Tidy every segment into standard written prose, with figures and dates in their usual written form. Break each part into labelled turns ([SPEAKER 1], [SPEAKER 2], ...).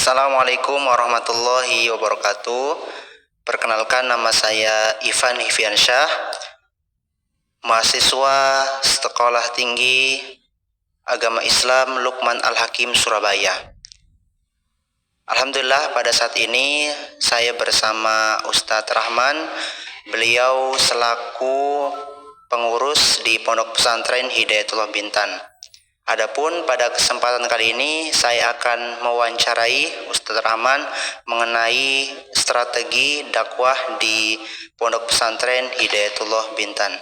[SPEAKER 1] Assalamualaikum warahmatullahi wabarakatuh. Perkenalkan, nama saya Ivan Hiviansyah, mahasiswa Sekolah Tinggi Agama Islam Lukman Al-Hakim, Surabaya. Alhamdulillah, pada saat ini saya bersama Ustadz Rahman. Beliau selaku pengurus di Pondok Pesantren Hidayatullah Bintan. Adapun pada kesempatan kali ini saya akan mewawancarai Ustadz Rahman mengenai strategi dakwah di Pondok Pesantren Hidayatullah Bintan.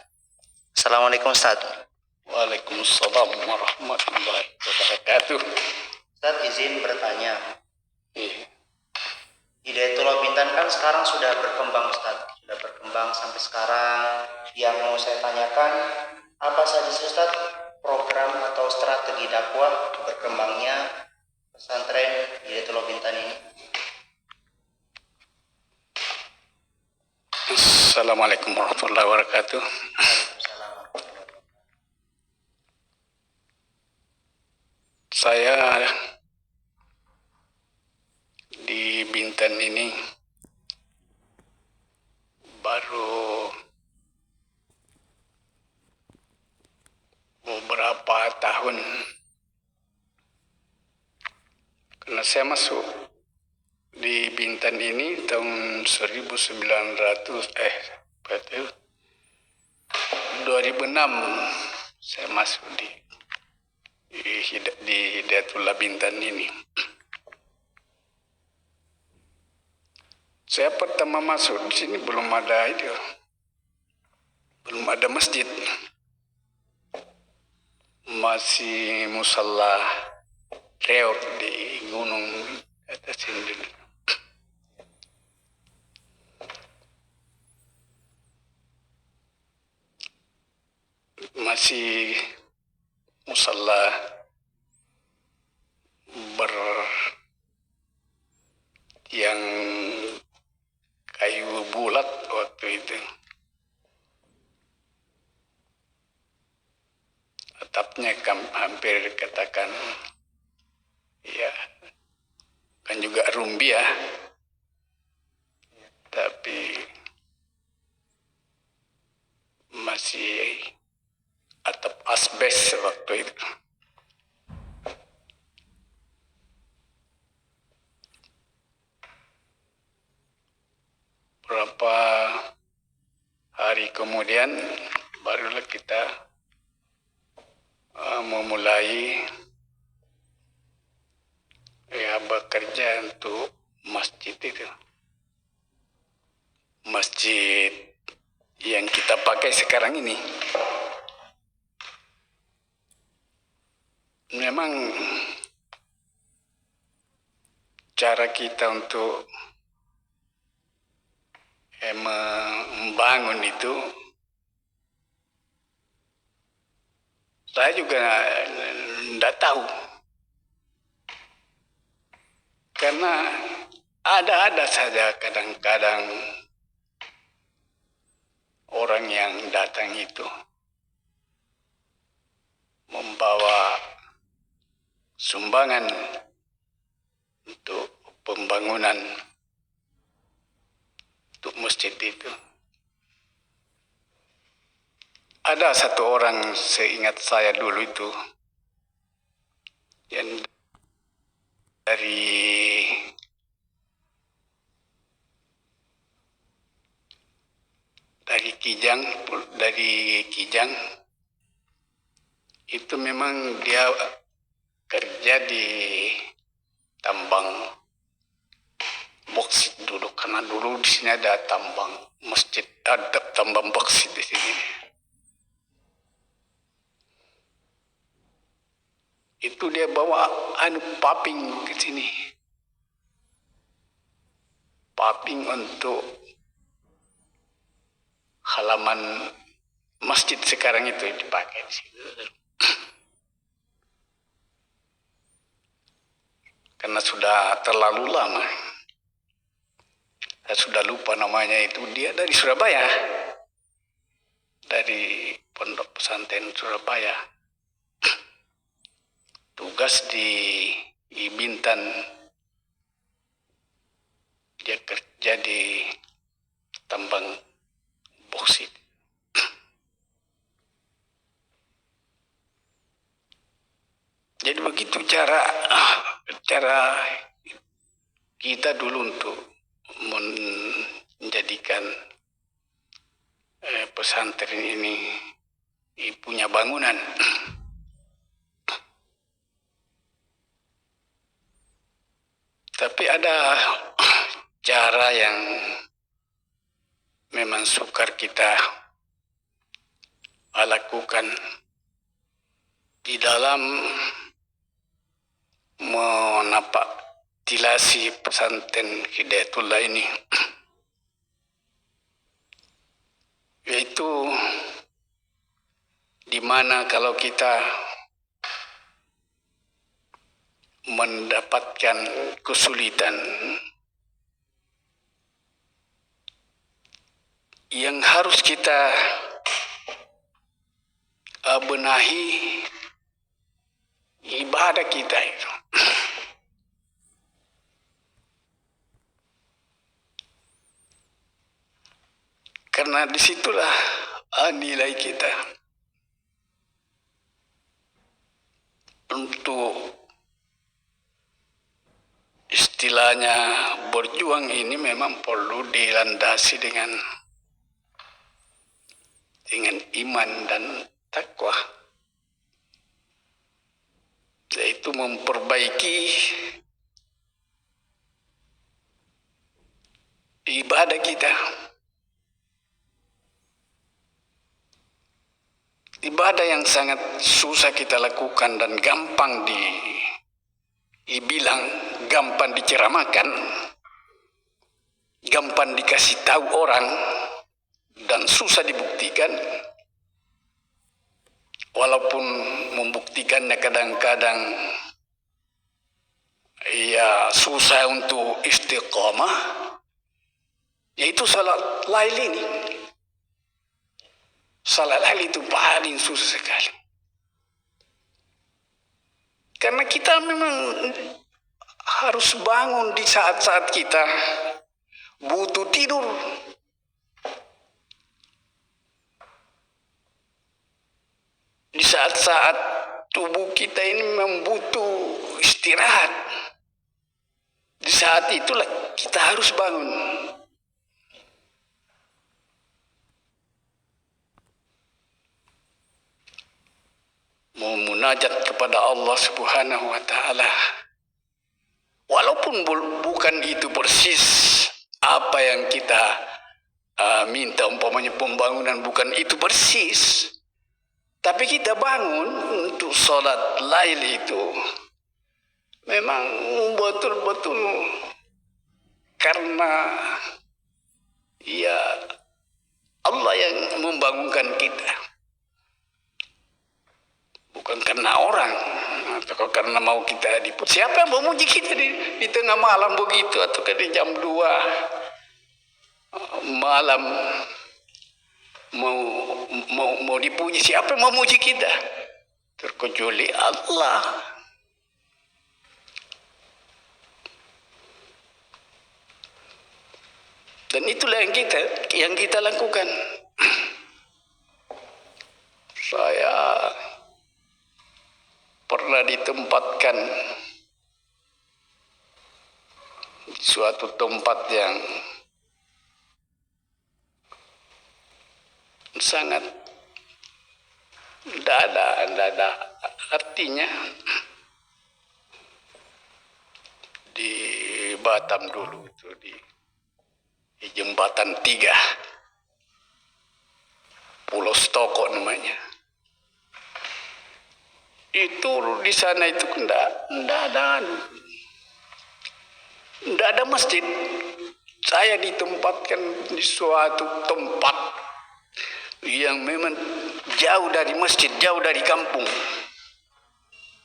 [SPEAKER 1] Assalamualaikum Ustadz.
[SPEAKER 2] Waalaikumsalam warahmatullahi wabarakatuh.
[SPEAKER 1] Ustadz, izin bertanya. Hidayatullah Bintan kan sekarang sudah berkembang Ustadz, sudah berkembang sampai sekarang. Yang mau saya tanyakan, apa saja Ustadz program atau strategi dakwah berkembangnya pesantren Hidayatullah Bintan ini?
[SPEAKER 2] Assalamualaikum warahmatullahi wabarakatuh. Saya di Bintan ini baru beberapa tahun, karena saya masuk di Bintan ini tahun 2006 saya masuk di Hidayatullah Bintan ini. Saya pertama masuk di sini belum ada masjid, masih musalla reok di gunung atas ini. Masih musalla yang kayu bulat waktu itu. Atapnya hampir katakan ya kan juga rumbi ya, tapi masih atap asbes waktu itu. Berapa hari kemudian barulah kita memulai bekerja untuk masjid itu. Masjid yang kita pakai sekarang ini. Memang cara kita untuk membangun itu, saya juga tidak tahu. Karena ada saja kadang-kadang orang yang datang itu membawa sumbangan untuk pembangunan untuk masjid itu. Ada satu orang, seingat saya dulu itu, yang dari Kijang itu memang dia kerja di tambang boksit dulu, karena dulu di sini ada tambang masjid, ada tambang boksit di sini. Itu dia bawa paping ke sini, paping untuk halaman masjid sekarang itu dipakai di situ. Karena sudah terlalu lama, saya sudah lupa namanya itu. Dia dari Surabaya, dari Pondok Pesantren Surabaya. Tugas di Bintan dia kerja di tambang boksit. Jadi begitu cara kita dulu untuk menjadikan pesantren ini punya bangunan. Tapi ada cara yang memang sukar kita lakukan di dalam menapak tilasi pesantren Hidayatullah ini, yaitu di mana kalau kita mendapatkan kesulitan, yang harus kita benahi ibadah kita itu. Karena disitulah nilai kita untuk istilahnya berjuang ini memang perlu dilandasi dengan iman dan takwa, yaitu memperbaiki ibadah kita. Ibadah yang sangat susah kita lakukan dan gampang dibilang, gampang diceramakan, gampang dikasih tahu orang, dan susah dibuktikan. Walaupun membuktikannya kadang-kadang ya susah untuk istiqomah, yaitu salat lail ini. Salat lail itu paling susah sekali. Karena kita memang harus bangun di saat-saat kita butuh tidur. Di saat-saat tubuh kita ini membutuh istirahat. Di saat itulah kita harus bangun. Memunajat kepada Allah Subhanahu wa Ta'ala, walaupun bukan itu persis apa yang kita minta, umpamanya pembangunan bukan itu persis, tapi kita bangun untuk sholat lail itu memang betul-betul karena ya Allah yang membangunkan kita. Bukan karena orang atau karena mau kita dipuji. Siapa yang memuji kita di tengah malam begitu, atau di jam 2 malam mau dipuji? Siapa yang memuji kita? Terkecuali Allah. Dan itulah yang kita lakukan. Saya pernah ditempatkan di suatu tempat yang sangat tidak ada artinya di Batam dulu itu di Jembatan 3, Pulau Stoko namanya. Itu di sana itu tidak ada masjid. Saya ditempatkan di suatu tempat yang memang jauh dari masjid, jauh dari kampung.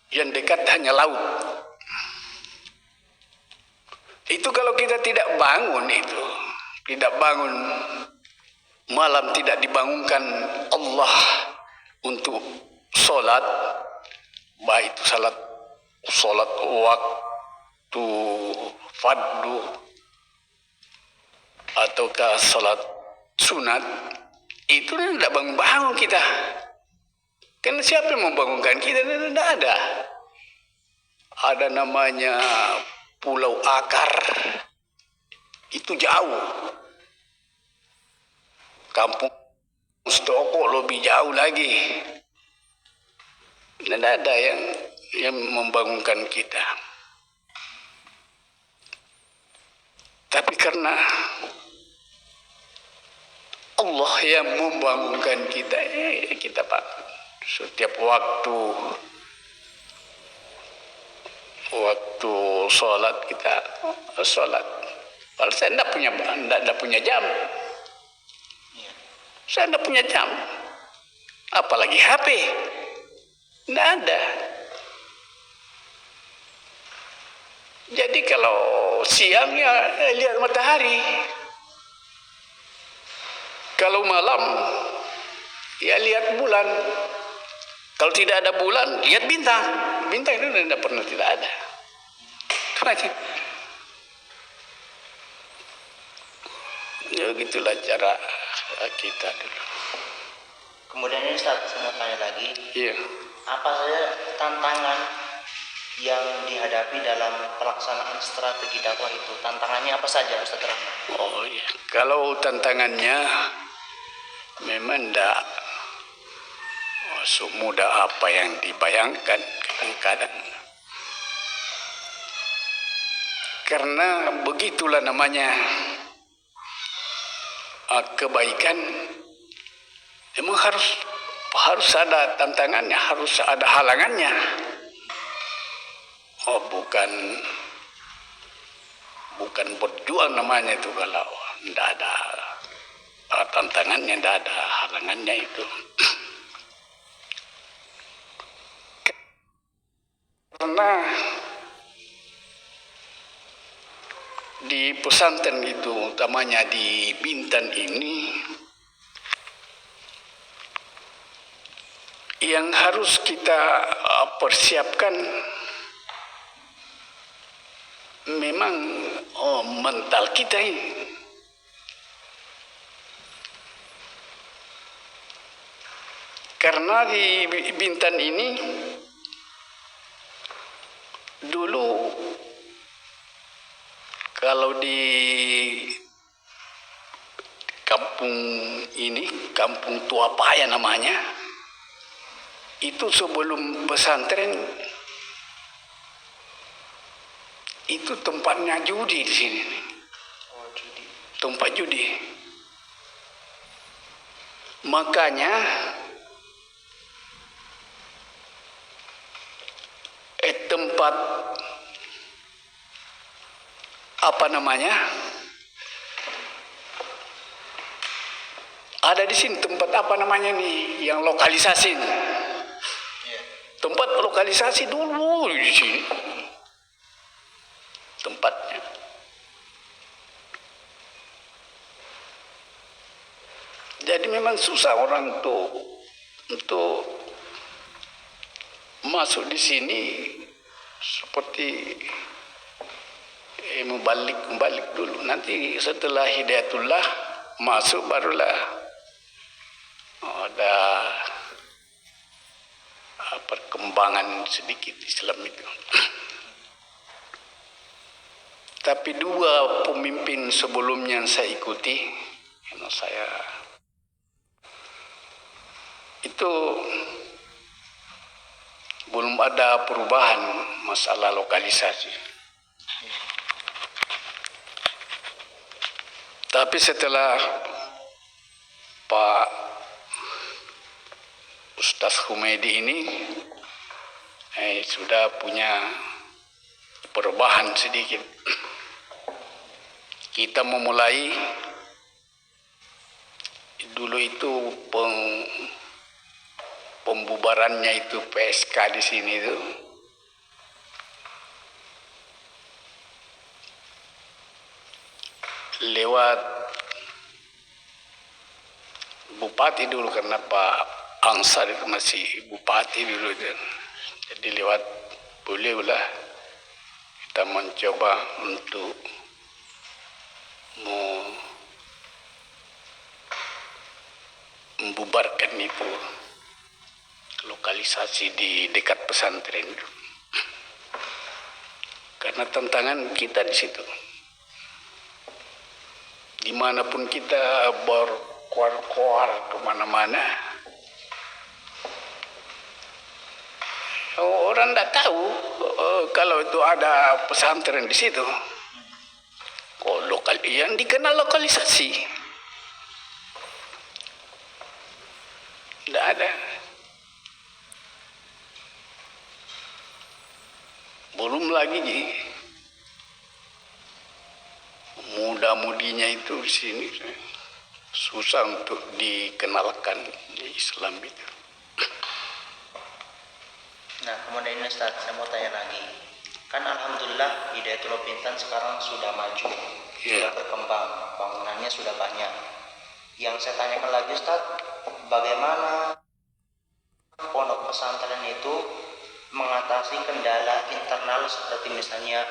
[SPEAKER 2] Yang dekat hanya laut. Itu kalau kita tidak bangun malam, tidak dibangunkan Allah untuk sholat, baik itu sholat waktu fardu ataukah salat sunat, itu tidak bangun-bangun kita. Kan siapa yang membangunkan kita? Tidak ada. Ada namanya Pulau Akar, itu jauh. Kampung Stoko lebih jauh lagi. Tidak ada yang membangunkan kita. Tapi karena Allah yang membangunkan kita, kita bangun. Setiap waktu sholat kita sholat. Kalau saya tidak punya jam, saya tidak punya jam, apalagi HP, tidak ada. Jadi kalau siang ya lihat matahari, kalau malam ya lihat bulan. Kalau tidak ada bulan, lihat bintang. Bintang itu tidak pernah tidak ada. Itu aja. Ya gitulah cara kita dulu.
[SPEAKER 1] Kemudian ini Ustaz, saya mau tanya lagi.
[SPEAKER 2] Iya.
[SPEAKER 1] Apa saja tantangan yang dihadapi dalam pelaksanaan strategi dakwah itu? Tantangannya apa saja, Ustaz Rahman?
[SPEAKER 2] Oh iya. Kalau tantangannya memang tidak semudah apa yang dibayangkan kadang-kadang. Karena begitulah namanya kebaikan. Memang harus ada tantangannya, harus ada halangannya. Oh, bukan berjuang namanya itu kalau tidak ada tantangannya, tidak ada halangannya itu. Karena di pesantren itu, utamanya di Bintan ini, yang harus kita persiapkan memang mental kita ini. Karena di Bintan ini dulu kalau di kampung ini, Kampung Tua Paya namanya, itu sebelum pesantren itu tempatnya judi di sini.
[SPEAKER 1] Oh, judi.
[SPEAKER 2] Tempat judi. Makanya tempat apa namanya? Ada di sini tempat apa namanya nih yang lokalisasi. Tempat lokalisasi dulu di sini. Tempatnya. Jadi memang susah orang untuk masuk di sini seperti membalik dulu. Nanti setelah hidayatullah masuk barulah ada perkembangan sedikit Islam itu. Tapi dua pemimpin sebelumnya yang saya ikuti, saya itu belum ada perubahan masalah lokalisasi. Tapi setelah Pak Ustaz Humaydi ini sudah punya perubahan sedikit. Kita memulai dulu itu pembubarannya itu PSK di sini itu lewat bupati dulu, karena Pak Ansar itu masih bupati dulu itu. Jadi lewat bolehlah kita mencoba untuk membubarkan itu lokalisasi di dekat pesantren itu. Karena tantangan kita di situ. Dimanapun kita berkoar-koar kemana-mana, orang tidak tahu kalau itu ada pesantren di situ. Lokal yang dikenal lokalisasi tidak ada. Belum lagi muda-mudinya itu di sini susah untuk dikenalkan di Islam itu.
[SPEAKER 1] Nah, kemudian ini Ustaz, saya mau tanya lagi. Kan Alhamdulillah Hidayatul Bintan sekarang sudah maju, sudah berkembang, bangunannya sudah banyak. Yang saya tanyakan lagi Ustaz, bagaimana pondok pesantren itu mengatasi kendala internal seperti misalnya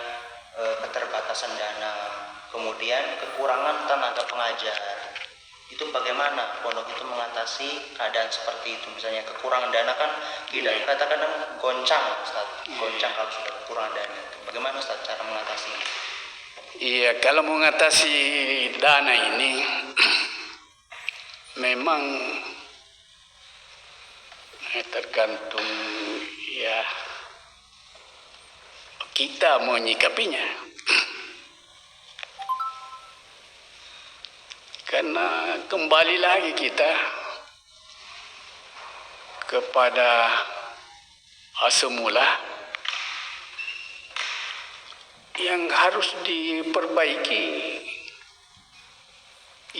[SPEAKER 1] keterbatasan dana, kemudian kekurangan tenaga pengajar. Itu bagaimana pondok itu mengatasi keadaan seperti itu? Misalnya kekurangan dana kan tidak katakan goncang Ustaz, goncang kalau sudah kekurangan dana. Bagaimana Ustaz cara mengatasi?
[SPEAKER 2] Iya, kalau mengatasi dana ini memang tergantung ya kita mau menyikapinya. Karena kembali lagi kita kepada semula yang harus diperbaiki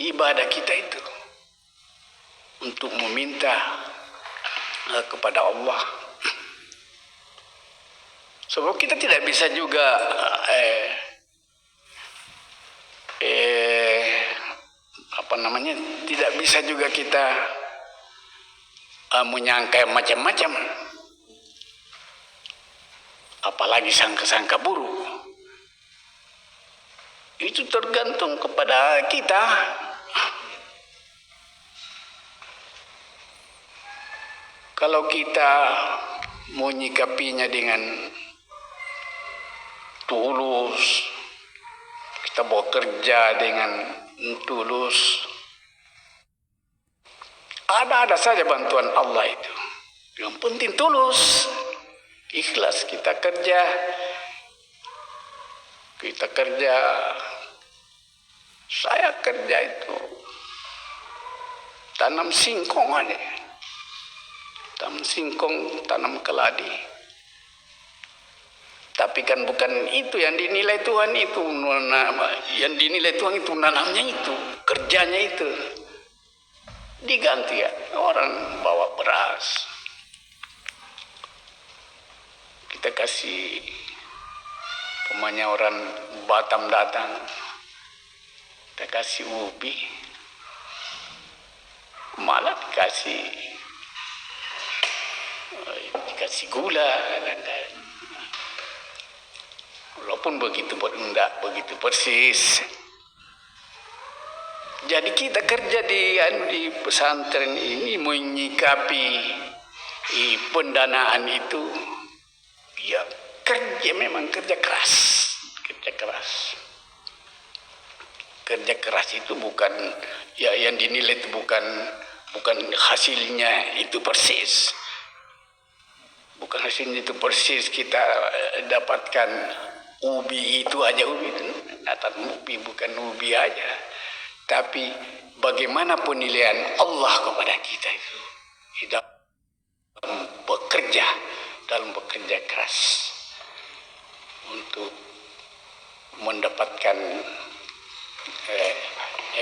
[SPEAKER 2] ibadah kita itu untuk meminta kepada Allah. Sebab kita tidak bisa juga tidak bisa juga kita menyangka macam-macam, apalagi sangka-sangka buruk. Itu tergantung kepada kita. Kalau kita menyikapinya dengan tulus, kita bekerja dengan tulus, ada saja bantuan Allah itu. Yang penting tulus, ikhlas kita kerja. Saya kerja itu tanam singkong aja, tanam keladi. Tapi kan bukan itu yang dinilai Tuhan itu, yang dinilai Tuhan itu nanamnya itu, kerjanya itu. Diganti ya, orang bawa beras, kita kasih pemanya orang Batam datang, kita kasih ubi, malah dikasih gula, walaupun begitu enggak begitu persis. Jadi kita kerja di pesantren ini menyikapi pendanaan itu, ya memang kerja keras. Kerja keras itu bukan ya yang dinilai itu bukan hasilnya itu persis. Bukan hasilnya itu persis kita dapatkan ubi itu aja, ubi itu datang ubi bukan ubi aja. Tapi bagaimana penilaian Allah kepada kita itu dalam bekerja keras untuk mendapatkan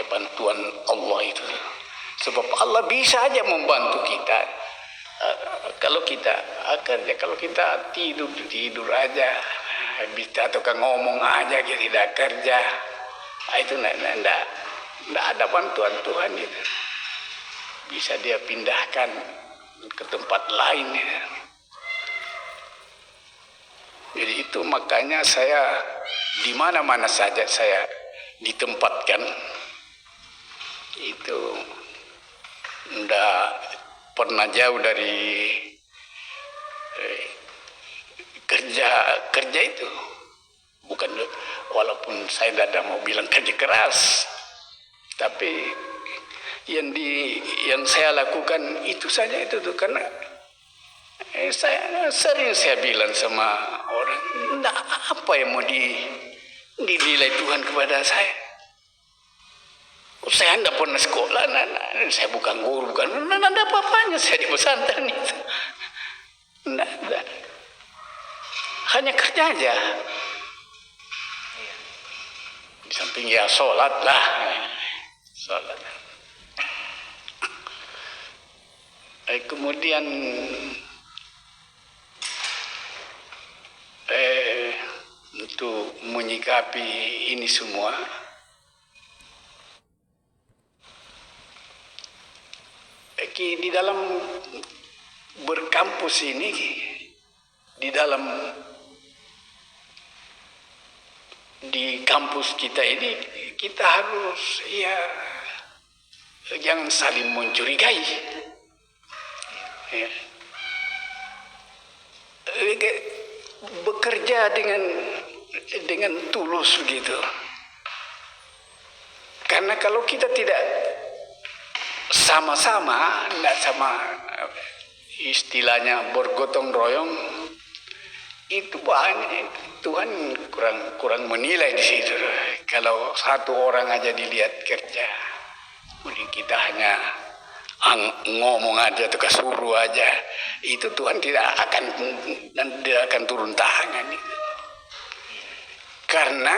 [SPEAKER 2] bantuan Allah itu. Sebab Allah bisa aja membantu kita. Kalau kita kerja, kalau kita tidur aja, atau ngomong aja kita tidak kerja, itu tidak ada bantuan Tuhan itu. Bisa dia pindahkan ke tempat lain. Jadi itu makanya saya di mana-mana saja saya ditempatkan itu Nggak pernah jauh dari kerja kerja itu. Bukan, walaupun saya tidak mau bilang kerja keras, tapi yang saya lakukan itu saja itu tuh, karena saya bilang sama orang, enggak, apa yang mau dinilai Tuhan kepada saya? Saya tidak pernah sekolah, saya bukan guru, bukan, ada apa-apanya saya di pesantren itu. Enggak. Hanya kerja aja. Di samping ya sholat lah. Sholat. Kemudian untuk menyikapi ini semua, di dalam berkampus ini, di kampus kita ini, kita harus jangan saling mencurigai. Ya. Bekerja dengan tulus begitu. Karena kalau kita tidak sama-sama, tidak sama, istilahnya bergotong royong, itu banyak Tuhan kurang menilai di situ. Kalau satu orang aja dilihat kerja, kemudian kita hanya ngomong aja atau suruh aja, itu Tuhan tidak akan turun tangan. Karena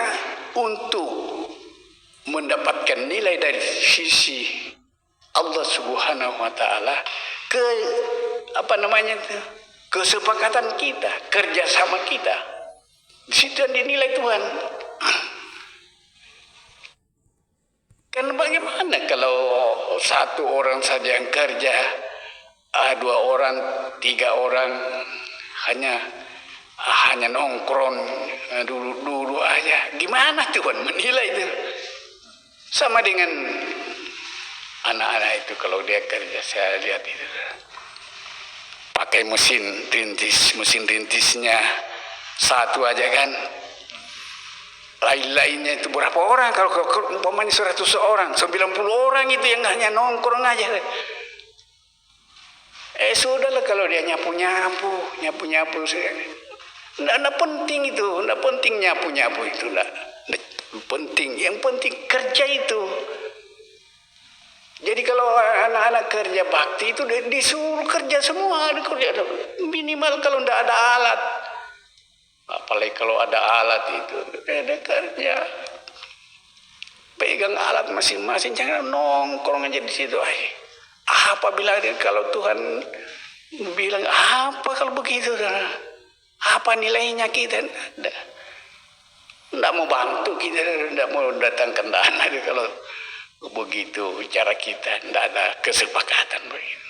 [SPEAKER 2] untuk mendapatkan nilai dari sisi Allah Subhanahu wa taala, kesepakatan kita, kerjasama kita, di situ yang dinilai Tuhan. Karena bagaimana kalau satu orang saja yang kerja, 2 orang, 3 orang hanya nongkrong dulu aja, gimana Tuhan menilai itu? Sama dengan anak-anak itu, kalau dia kerja, saya lihat itu pakai mesin rintisnya satu aja kan, lain-lainnya itu berapa orang? Kalau umpamanya 100 orang, 90 orang itu yang hanya nongkrong aja. Sudahlah kalau dia nyapu, enggak penting itu, enggak penting nyapu itu, enggak penting. Yang penting kerja itu. Jadi kalau anak-anak kerja bakti itu disuruh kerja semua, minimal kalau enggak ada alat. Apalagi kalau ada alat itu, ada kerja. Pegang alat masing-masing, jangan nongkrong aja di situ. Apabila kalau Tuhan bilang, apa kalau begitu? Apa nilainya kita? Tidak mau bantu kita, tidak mau datangkan dana kalau begitu cara kita, tidak ada kesepakatan begitu.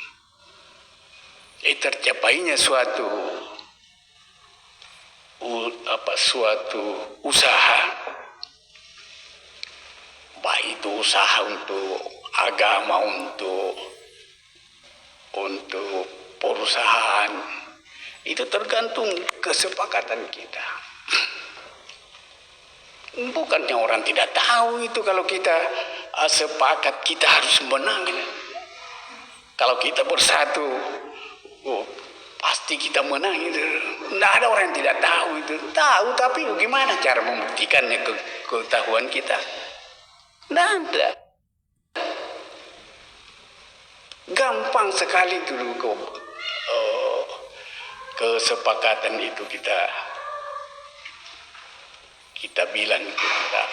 [SPEAKER 2] Tercapainya suatu usaha, baik itu usaha untuk agama, untuk perusahaan, itu tergantung kesepakatan kita. Bukannya orang tidak tahu itu, kalau kita sepakat kita harus menang. Kalau kita bersatu, pasti kita menang itu. Tidak ada orang yang tidak tahu itu. Tahu, tapi gimana cara membuktikannya ketahuan kita? Tidak ada. Gampang sekali dulu kesepakatan itu kita bilang itu, kita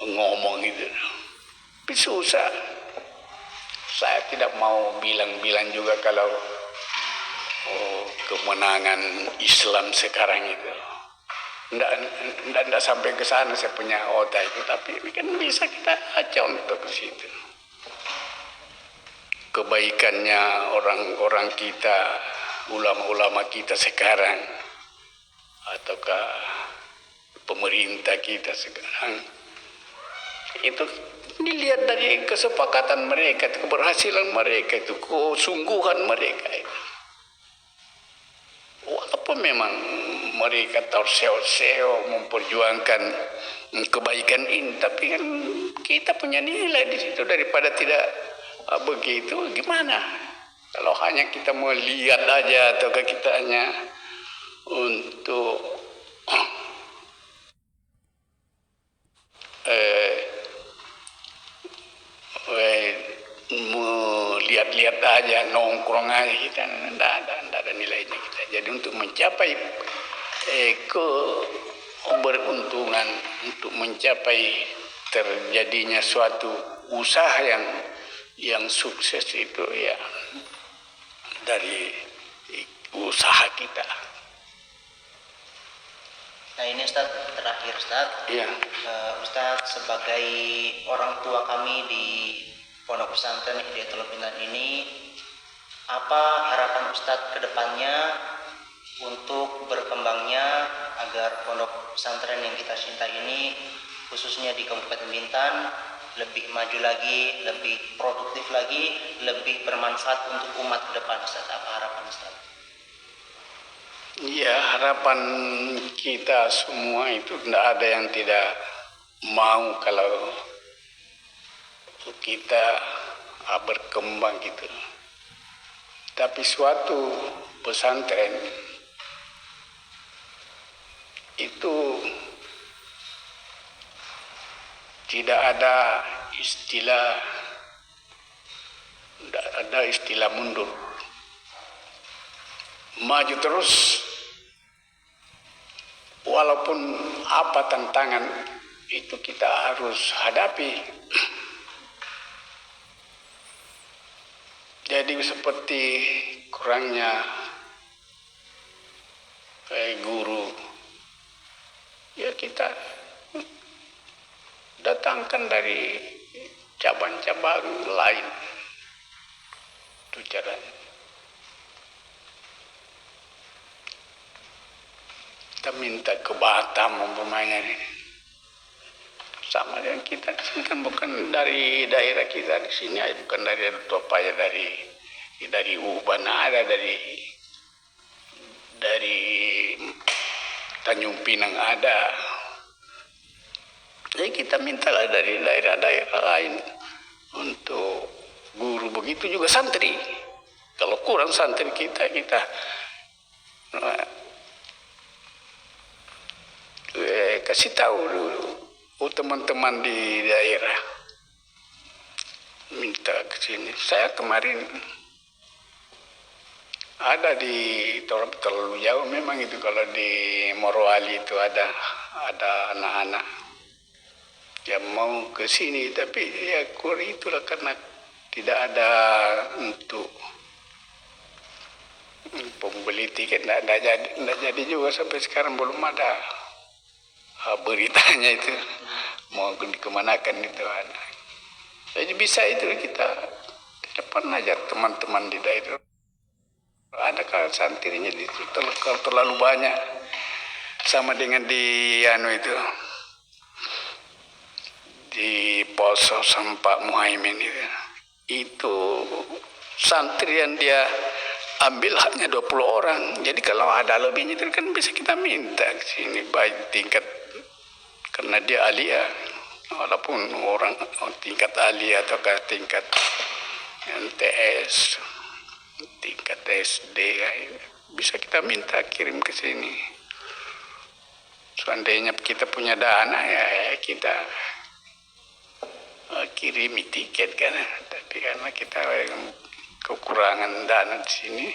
[SPEAKER 2] ngomong itu. Tapi susah. Saya tidak mau bilang juga kalau kemenangan Islam sekarang itu. Tidak sampai ke sana saya punya otak itu, tapi kan bisa kita contoh ke situ. Kebaikannya orang-orang kita, ulama-ulama kita sekarang, ataukah pemerintah kita sekarang, itu dilihat dari kesepakatan mereka, keberhasilan mereka itu, kesungguhan mereka itu. Walaupun memang mereka terseok-seok memperjuangkan kebaikan ini, tapi kan kita punya nilai di situ daripada tidak begitu. Gimana kalau hanya kita melihat aja atau kita hanya untuk melihat-lihat aja, nongkrong aja, kita tidak ada nilainya kita. Jadi untuk mencapai keberuntungan, untuk mencapai terjadinya suatu usaha yang sukses itu ya dari usaha kita.
[SPEAKER 1] Nah ini Ustadz, terakhir Ustadz,
[SPEAKER 2] Ya.
[SPEAKER 1] Ustadz sebagai orang tua kami di Pondok Pesantren Hidayatul Bintan ini, apa harapan Ustadz ke depannya untuk berkembangnya agar Pondok Pesantren yang kita cinta ini, khususnya di Kabupaten Bintan, lebih maju lagi, lebih produktif lagi, lebih bermanfaat untuk umat ke depan Ustadz? Apa harapan Ustadz?
[SPEAKER 2] Ya, harapan kita semua itu tidak ada yang tidak mau kalau kita berkembang gitu. Tapi suatu pesantren itu tidak ada istilah mundur. Maju terus, walaupun apa tantangan itu kita harus hadapi. Jadi seperti kurangnya guru, ya kita datangkan dari cabang-cabang lain, itu caranya. Kita minta ke Batam umpamanya ini. Sama dengan kita di sini kan bukan dari daerah kita di sini, bukan dari Topaya, dari Uban ada, dari Tanjung Pinang ada. Jadi kita mintalah dari daerah-daerah lain untuk guru, begitu juga santri. Kalau kurang santri kita kasih tahu dulu teman-teman di daerah, minta ke sini. Saya kemarin ada di terlalu jauh memang itu, kalau di Morowali itu ada anak-anak yang mau ke sini, tapi ya kurang itulah karena tidak ada untuk pembeli tiket, tidak jadi juga sampai sekarang belum ada beritanya itu mau dikemanakan itu ada. Jadi bisa itu kita depan aja teman-teman di daerah. Ada kalau santrinya di situ kalau terlalu banyak, sama dengan di di Poso sama Pak Muhaimin itu santri yang dia ambil hanya 20 orang. Jadi kalau ada lebihnya itu kan bisa kita minta ke sini, baik tingkat, karena dia alia, walaupun orang tingkat alia atau tingkat MTS, tingkat SD, bisa kita minta kirim ke sini. Seandainya kita punya dana ya kita kirimi tiket kan, tapi karena kita kekurangan dana di sini,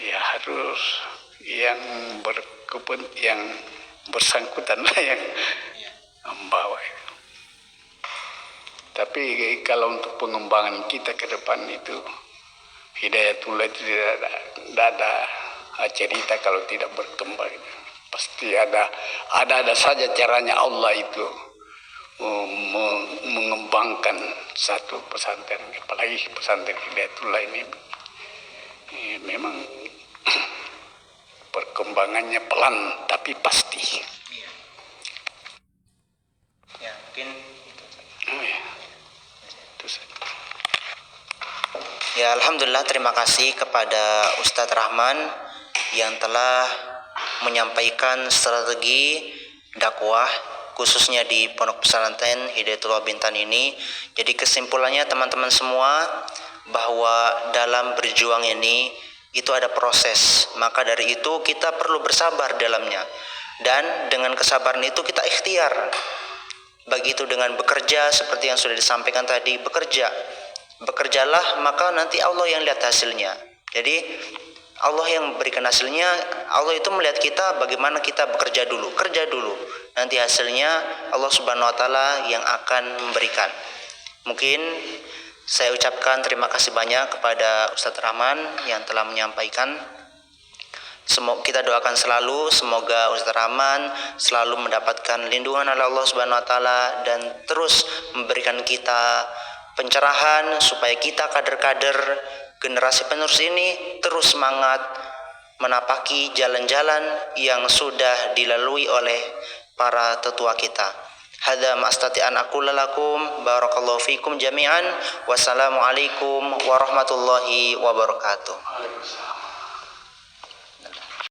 [SPEAKER 2] ya harus yang bersangkutan lah yang membawa. Tapi kalau untuk pengembangan kita ke depan itu, Hidayatullah itu tidak ada cerita kalau tidak berkembang. Pasti ada saja caranya Allah itu mengembangkan satu pesantren, apalagi pesantren Hidayatullah ini memang perkembangannya pelan tapi pasti.
[SPEAKER 1] Ya mungkin itu. Ya, alhamdulillah, terima kasih kepada Ustadz Rahman yang telah menyampaikan strategi dakwah khususnya di Pondok Pesantren Hidayatullah Bintan ini. Jadi kesimpulannya teman-teman semua, bahwa dalam berjuang ini itu ada proses, maka dari itu kita perlu bersabar dalamnya, dan dengan kesabaran itu kita ikhtiar, baik itu dengan bekerja seperti yang sudah disampaikan tadi, bekerjalah, maka nanti Allah yang lihat hasilnya. Jadi Allah yang memberikan hasilnya. Allah itu melihat kita bagaimana kita bekerja dulu, kerja dulu, nanti hasilnya Allah Subhanahu wa taala yang akan memberikan. Mungkin saya ucapkan terima kasih banyak kepada Ustadz Rahman yang telah menyampaikan. Semoga kita doakan selalu, semoga Ustadz Rahman selalu mendapatkan lindungan oleh Allah Subhanahu wa taala dan terus memberikan kita pencerahan supaya kita kader-kader generasi penerus ini terus semangat menapaki jalan-jalan yang sudah dilalui oleh para tetua kita. Hadza ma astati an aqula lakum barakallahu fikum jami'an. Wassalamualaikum warahmatullahi wabarakatuh.